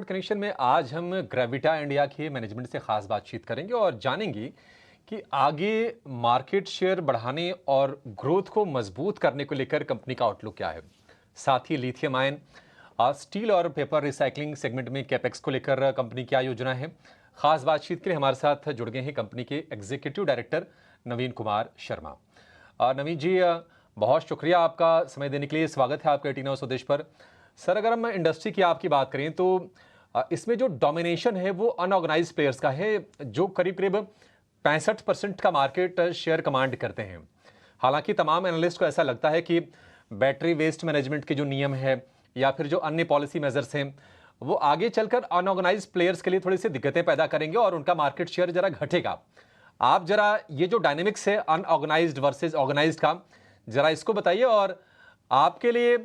Connection में आज हम ग्रेविटा इंडिया के मैनेजमेंट से खास बातचीत करेंगे और जानेंगे कि आगे मार्केट शेयर बढ़ाने और ग्रोथ को मजबूत करने को लेकर कंपनी का आउटलुक क्या है। साथ ही लिथियम आयन, स्टील और पेपर रिसाइकलिंग सेगमेंट में कैपेक्स को लेकर कंपनी क्या योजना है। खास बातचीत के लिए हमारे साथ जुड़ गए हैं कंपनी के एग्जीक्यूटिव डायरेक्टर नवीन कुमार शर्मा। नवीन जी, बहुत शुक्रिया आपका समय देने के लिए। स्वागत है आपका 18 हाउस स्वदेश पर। सर, अगर हम इंडस्ट्री की आपकी बात करें तो इसमें जो डोमिनेशन है वो अनऑर्गेनाइज्ड प्लेयर्स का है, जो करीब करीब 65% का मार्केट शेयर कमांड करते हैं। हालांकि तमाम एनालिस्ट को ऐसा लगता है कि बैटरी वेस्ट मैनेजमेंट के जो नियम है या फिर जो अन्य पॉलिसी मेजर्स हैं वो आगे चलकर अनऑर्गेनाइज्ड प्लेयर्स के लिए थोड़ी सी दिक्कतें पैदा करेंगे और उनका मार्केट शेयर जरा घटेगा। आप जरा ये जो डायनेमिक्स है अनऑर्गेनाइज्ड वर्सेस ऑर्गेनाइज्ड का, जरा इसको बताइए और आपके लिए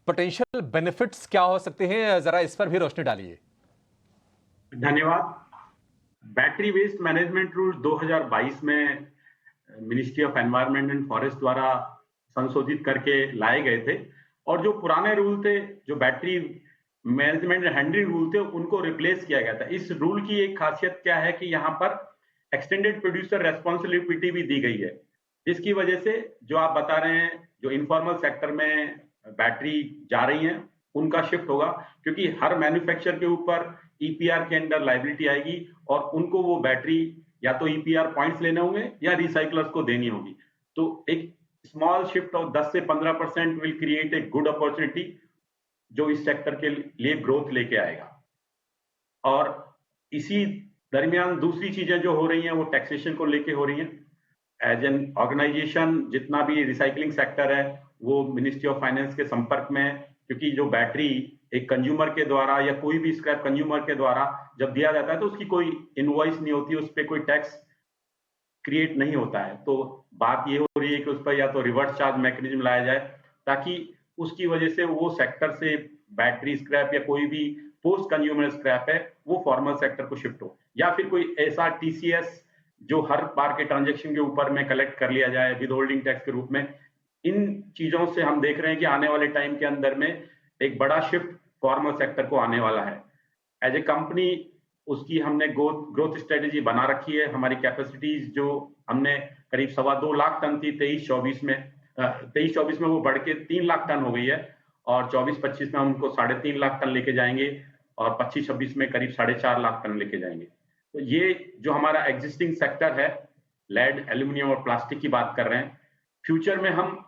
पोटेंशियल बेनिफिट्स क्या हो सकते हैं, जरा इस पर भी रोशनी डालिए। धन्यवाद। बैटरी वेस्ट मैनेजमेंट रूल्स 2022 में ministry of environment and forest द्वारा संशोधित करके लाए गए थे और जो पुराने रूल थे, जो बैटरी मैनेजमेंट हैंडलिंग रूल थे, उनको रिप्लेस किया गया था। इस रूल की एक खासियत क्या है कि यहाँ पर एक्सटेंडेड प्रोड्यूसर रेस्पॉन्सिबिलिटी भी दी गई है, जिसकी वजह से जो आप बता रहे हैं, जो इनफॉर्मल सेक्टर में बैटरी जा रही हैं, उनका शिफ्ट होगा, क्योंकि हर मैन्युफैक्चर के ऊपर ईपीआर के अंडर लायबिलिटी आएगी और उनको वो बैटरी या तो ईपीआर पॉइंट्स लेने होंगे या रिसाइकलर्स को देनी होगी। तो एक स्मॉल शिफ्ट ऑफ 10 से 15% will create a good opportunity, जो इस सेक्टर के लिए ग्रोथ लेके आएगा। और इसी दरमियान दूसरी चीजें जो हो रही हैं वो टैक्सेशन को लेके हो रही हैं। एज एन ऑर्गेनाइजेशन जितना भी रिसाइकलिंग सेक्टर है वो मिनिस्ट्री ऑफ फाइनेंस के संपर्क में है, क्योंकि जो बैटरी एक कंज्यूमर के द्वारा या कोई भी स्क्रैप कंज्यूमर के द्वारा जब दिया जाता है तो उसकी कोई इनवॉइस नहीं होती, उस पर कोई टैक्स क्रिएट नहीं होता है। तो बात ये हो रही है कि उस पर या तो रिवर्स चार्ज मैकेनिज्म लाया जाए, ताकि उसकी वजह से वो सेक्टर से बैटरी स्क्रैप या कोई भी पोस्ट कंज्यूमर स्क्रैप है वो फॉर्मल सेक्टर को शिफ्ट हो, या फिर कोई ऐसा टीसीएस जो हर बार के ट्रांजेक्शन के ऊपर में कलेक्ट कर लिया जाए विद होल्डिंग टैक्स के रूप में। इन चीजों से हम देख रहे हैं कि आने वाले टाइम के अंदर में एक बड़ा शिफ्ट फॉर्मल सेक्टर को आने वाला है। एज ए कंपनी उसकी हमने ग्रोथ स्ट्रेटेजी बना रखी है। हमारी कैपेसिटीज जो हमने करीब 2.25 लाख टन थी 23-24 में वो बढ़ के 3 लाख टन हो गई है और 24-25 में हम उनको 3.5 लाख टन लेके जाएंगे और 25-26 में करीब 4.5 लाख टन लेके जाएंगे। तो ये जो हमारा एग्जिस्टिंग सेक्टर है, लेड, एल्यूमिनियम और प्लास्टिक की बात कर रहे हैं। फ्यूचर में हम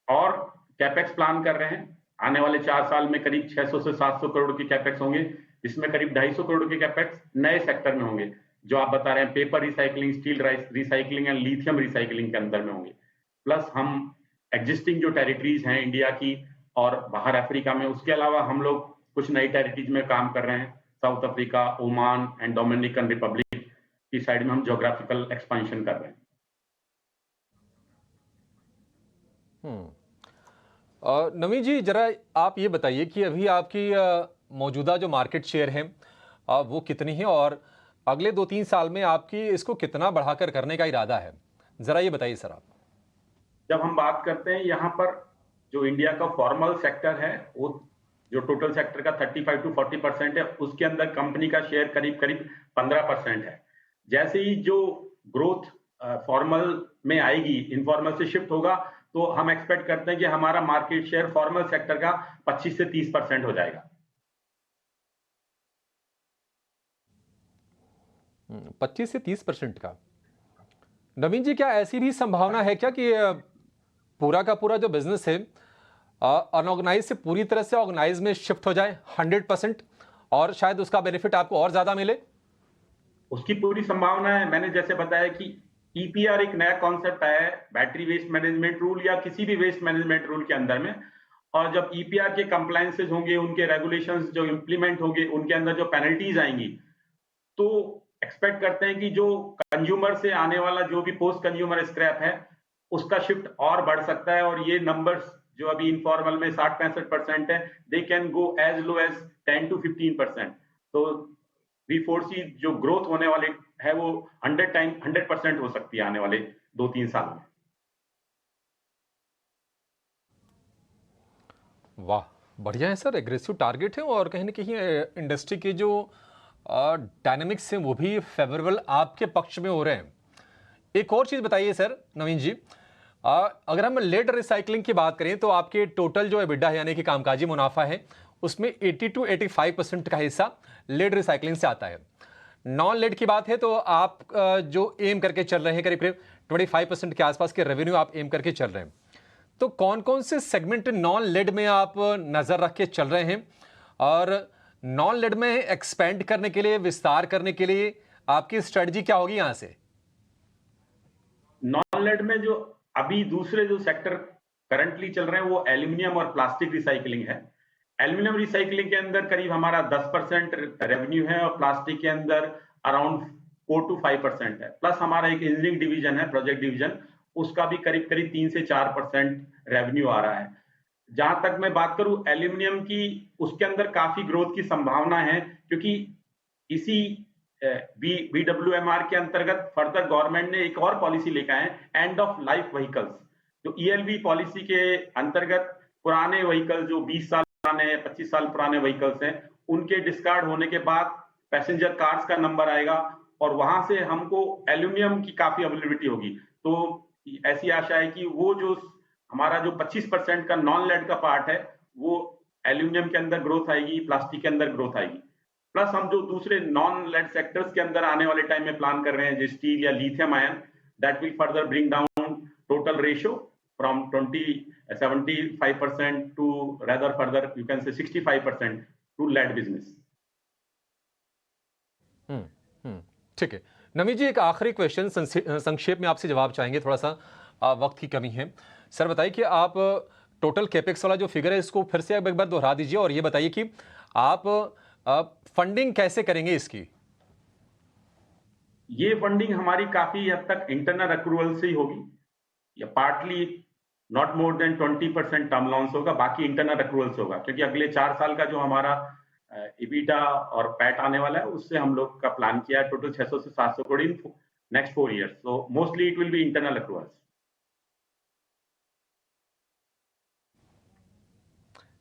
और कैपेक्स प्लान कर रहे हैं। आने वाले 4 साल में करीब 600 से 700 करोड़ की कैपेक्स होंगे, जिसमें करीब 250 करोड़ के कैपेक्स नए सेक्टर में होंगे, जो आप बता रहे हैं paper recycling, steel recycling and lithium recycling के अंदर में होंगे। प्लस हम एग्जिस्टिंग जो टेरिटरीज हैं इंडिया की और बाहर अफ्रीका में, उसके अलावा हम लोग कुछ नई टेरिटरीज में काम कर रहे हैं। South Africa, Oman and Dominican Republic की साइड में हम ज्योग्राफिकल एक्सपेंशन कर रहे हैं। नवीन जी, जरा आप ये बताइए कि अभी आपकी मौजूदा जो मार्केट शेयर है वो कितनी है और अगले 2-3 साल में आपकी इसको कितना बढ़ाकर करने का इरादा है, जरा ये बताइए सर आप। जब हम बात करते हैं यहाँ पर जो इंडिया का फॉर्मल सेक्टर है, वो जो टोटल सेक्टर का 35 to 40% है, उसके अंदर कंपनी का शेयर करीब करीब 15% है। जैसे ही जो ग्रोथ फॉर्मल में आएगी, इनफॉर्मल से शिफ्ट होगा, तो हम एक्सपेक्ट करते हैं कि हमारा मार्केट शेयर फॉर्मल सेक्टर का 25 से 30% हो जाएगा। 25 से 30% का। नवीन जी, क्या ऐसी भी संभावना है क्या कि पूरा का पूरा जो बिजनेस है अनऑर्गेनाइज से पूरी तरह से ऑर्गेनाइज में शिफ्ट हो जाए 100% और शायद उसका बेनिफिट आपको और ज्यादा मिले? उसकी पूरी संभावना है। मैंने जैसे बताया कि ईपीआर एक नया कॉन्सेप्ट आया है बैटरी वेस्ट मैनेजमेंट रूल या किसी भी वेस्ट मैनेजमेंट रूल के अंदर में, और जब ईपीआर के कंप्लायंसेस होंगे, उनके रेगुलेशंस जो इंप्लीमेंट होंगे, उनके अंदर जो पेनल्टीज आएंगी, तो एक्सपेक्ट करते हैं कि जो कंज्यूमर से आने वाला जो भी पोस्ट कंज्यूमर स्क्रैप है उसका शिफ्ट और बढ़ सकता है। और ये नंबर्स जो अभी इनफॉर्मल में 60-65% है, they can go as low as 10 to 15%। तो वी फोर्सी जो ग्रोथ होने वाली है वो 100% हो सकती है आने वाले 2-3 साल में। वाह, बढ़िया है सर, एग्रेसिव टारगेट है और कहीं ना कहीं इंडस्ट्री के जो डायनामिक्स हैं वो भी फेवरेबल आपके पक्ष में हो रहे हैं। एक और चीज़ बताइए सर नवीन जी, अगर हम लेड रिसाइकलिंग की बात करें तो आपके टोटल जो एबिडा है यानी कि कामकाजी मुनाफा है उसमें 80 to 85% का हिस्सा लेड रिसाइकलिंग से आता है। नॉन लेड की बात है तो आप जो एम करके चल रहे हैं करीब करीब 25% के आसपास के रेवेन्यू आप एम करके चल रहे हैं। तो कौन कौन से सेगमेंट नॉन लेड में आप नज़र रख के चल रहे हैं और नॉन लेड में एक्सपेंड करने के लिए, विस्तार करने के लिए आपकी स्ट्रेटजी क्या होगी यहां से? नॉन लेड में जो अभी दूसरे जो सेक्टर करंटली चल रहे हैं वो एल्यूमिनियम और प्लास्टिक रिसाइकलिंग है। एल्यूमिनियम रिसाइकलिंग के अंदर करीब हमारा 10% रेवेन्यू है और प्लास्टिक के अंदर अराउंड 4 to 5% है। प्लस हमारा एक इंजीनियरिंग डिवीजन है, प्रोजेक्ट डिवीजन, उसका भी करीब करीब 3 से 4% रेवेन्यू आ रहा है। जहां तक मैं बात करूं एल्यूमिनियम की, उसके अंदर काफी ग्रोथ की संभावना है क्योंकि इसी बीडब्ल्यूएमआर के अंतर्गत फर्दर गवर्नमेंट ने एक और पॉलिसी लेकर आए, एंड ऑफ लाइफ व्हीकल्स। जो ईएलवी पॉलिसी के अंतर्गत पुराने व्हीकल जो 20 साल पुराने, 25 साल पुराने व्हीकल्स हैं, उनके डिस्कार्ड होने के बाद पैसेंजर कार्स का नंबर आएगा और वहां से हमको एल्यूमिनियम की काफी अवेलेबिलिटी होगी। तो ऐसी आशा है कि वो जो हमारा जो 25% का नॉन लेड का पार्ट है वो एल्यूमिनियम के अंदर ग्रोथ आएगी, प्लास्टिक के अंदर ग्रोथ आएगी। प्लस हम जो दूसरे नॉन लेड सेक्टर्स के अंदर आने वाले टाइम में प्लान कर रहे हैं, जैसे स्टील या lithium ion, that will further bring down total ratio from 75% to rather further you can say 65% to lead business. ठीक है नवीन जी, एक आखिरी क्वेश्चन संक्षेप में आपसे जवाब चाहेंगे, थोड़ा सा वक्त की कमी है। सर बताइए कि आप टोटल कैपेक्स वाला जो फिगर है इसको फिर से एक बार दोहरा दीजिए और ये बताइए कि आप फंडिंग कैसे करेंगे इसकी? ये फंडिंग हमारी काफी हद तक इंटरनल अक्रूवल से ही होगी, या partly not more than 20% term loans होगा, बाकी इंटरनल अक्रूवल्स होगा, क्योंकि अगले 4 साल का जो हमारा इबिटा और पैट आने वाला है उससे हम लोग का प्लान किया है टोटल 600 से 700 crore in next 4 years. So mostly it will be internal accruals.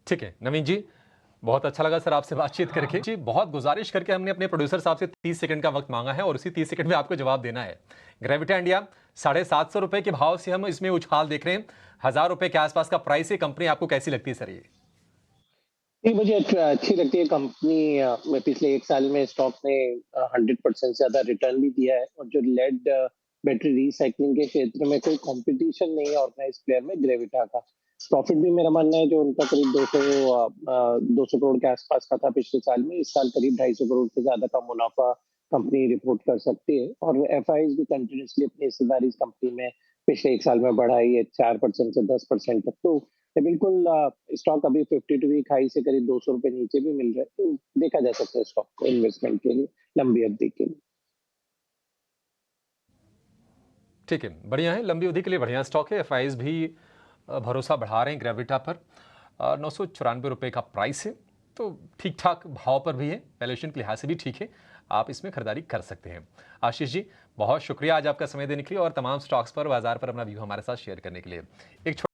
ठीक है नवीन जी, बहुत अच्छा लगा सर आपसे बातचीत करके जी। बहुत गुजारिश करके हमने अपने प्रोड्यूसर साहब से 30 सेकंड का वक्त मांगा है और उसी 30 सेकंड में आपको जवाब देना है। ग्रेविटा इंडिया 750 रुपए के भाव से हम इसमें उछाल देख रहे हैं, 1000 रुपए के आसपास का प्राइस है। कंपनी आपको कैसी लगती है सर? ये मुझे अच्छी लगती है कंपनी। मैं पिछले 1 साल में स्टॉक ने 100% से ज्यादा रिटर्न भी दिया है और जो लेड बैटरी रिसाइकलिंग के क्षेत्र में कोई कंपटीशन नहीं है ऑर्गेनाइज प्लेयर में ग्रेविटा का। प्रॉफिट भी मेरा मानना है जो उनका करीब 200 करोड़ के आसपास का था पिछले साल में, इस साल करीब 250 करोड़ से ज्यादा का मुनाफा कंपनी रिपोर्ट कर सकती है। और एफआईज भी कंटिन्यूसली अपनी हिस्सेदारी इस कंपनी में पिछले 1 साल में बढ़ाई है 4% से 10% तक। तो बिल्कुल स्टॉक अभी 52 वीक हाई से करीब 200 रुपए नीचे भी मिल रहे हैं, तो देखा जा सकता है स्टॉक को इन्वेस्टमेंट के लिए लंबी अवधि के लिए। ठीक है, बढ़िया है, लंबी अवधि के लिए बढ़िया स्टॉक है। एफआईज भी भरोसा बढ़ा रहे हैं ग्रेविटा पर। 994 रुपए का प्राइस है, तो ठीक ठाक भाव पर भी है, वैल्यूएशन के लिहाज से भी ठीक है, आप इसमें खरीदारी कर सकते हैं। आशीष जी बहुत शुक्रिया आज आपका समय देने के लिए और तमाम स्टॉक्स पर, बाजार पर अपना व्यू हमारे साथ शेयर करने के लिए। एक